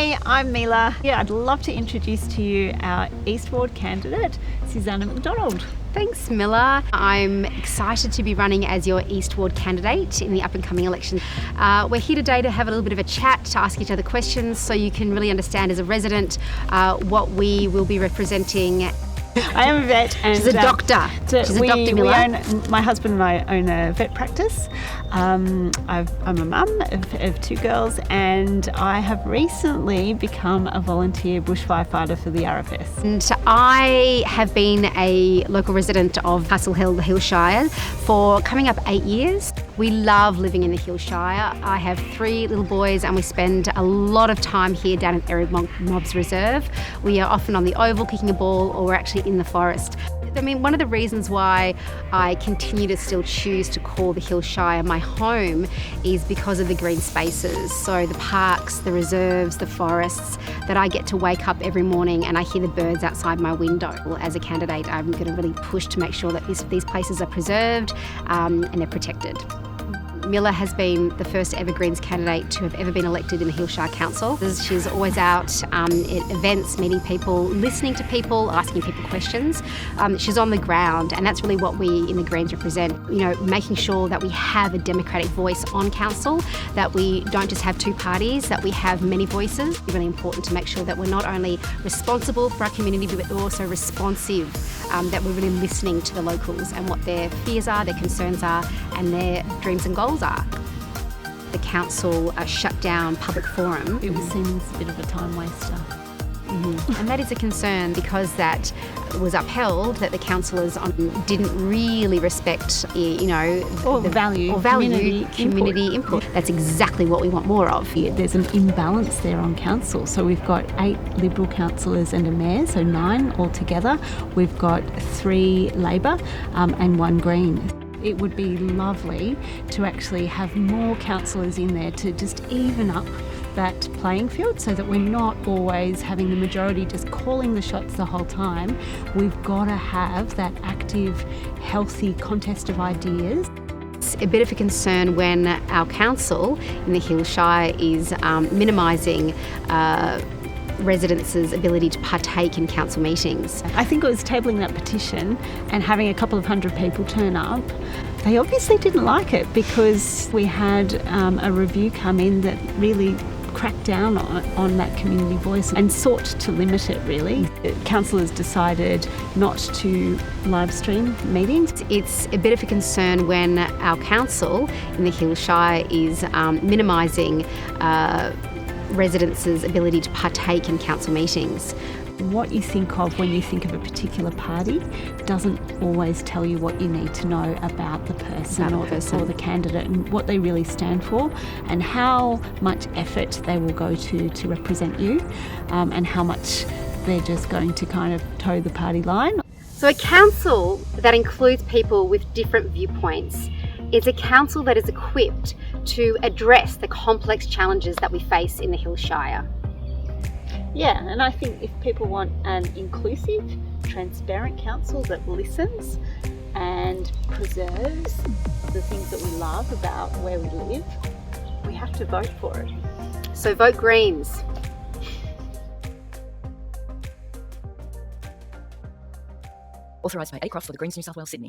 Hey, I'm Mila. Yeah, I'd love to introduce to you our East Ward candidate, Suzannah McDonald. Thanks, Mila. I'm excited to be running as your East Ward candidate in the up and coming election. We're here today to have a little bit of a chat, to ask each other questions so you can really understand as a resident what we will be representing. I am a vet. And she's a doctor. She's a doctor, Mila. My husband and I own a vet practice. I'm a mum of two girls, and I have recently become a volunteer bush firefighter for the RFS. And I have been a local resident of Hills Shire for coming up 8 years. We love living in the Hills Shire. I have 3 little boys and we spend a lot of time here down at Erin Mobs Reserve. We are often on the oval kicking a ball, or we're actually in the forest. I mean, one of the reasons why I continue to still choose to call the Hills Shire my home is because of the green spaces. So the parks, the reserves, the forests, that I get to wake up every morning and I hear the birds outside my window. Well, as a candidate, I'm going to really push to make sure that these places are preserved and they're protected. Mila has been the first ever Greens candidate to have ever been elected in the Hills Shire Council. She's always out at events, meeting people, listening to people, asking people questions. She's on the ground, and that's really what we in the Greens represent. You know, making sure that we have a democratic voice on council, that we don't just have 2 parties, that we have many voices. It's really important to make sure that we're not only responsible for our community, but we're also responsive, that we're really listening to the locals and what their fears are, their concerns are, and their dreams and goals are. The council shut down public forum. It was seen as a bit of a time waster. And that is a concern because that was upheld, that the councillors didn't really respect, Or value community input. That's exactly what we want more of. Yeah, there's an imbalance there on council. So we've got 8 Liberal councillors and a mayor, so 9 altogether. We've got 3 Labor and 1 Green. It would be lovely to actually have more councillors in there to just even up that playing field so that we're not always having the majority just calling the shots the whole time. We've got to have that active, healthy contest of ideas. It's a bit of a concern when our council in the Hills Shire is minimising residents' ability to partake in council meetings. I think it was tabling that petition and having a couple of hundred people turn up. They obviously didn't like it because we had a review come in that really cracked down on that community voice and sought to limit it, really. Councillors decided not to live stream meetings. It's a bit of a concern when our council in the Hills Shire is minimising residents' ability to partake in council meetings. What you think of when you think of a particular party doesn't always tell you what you need to know about the person or the candidate and what they really stand for and how much effort they will go to represent you and how much they're just going to kind of toe the party line. So a council that includes people with different viewpoints is a council that is equipped to address the complex challenges that we face in the Hills Shire. Yeah, and I think if people want an inclusive, transparent council that listens and preserves the things that we love about where we live, we have to vote for it. So vote Greens. Authorised by A. Croft for the Greens, New South Wales, Sydney.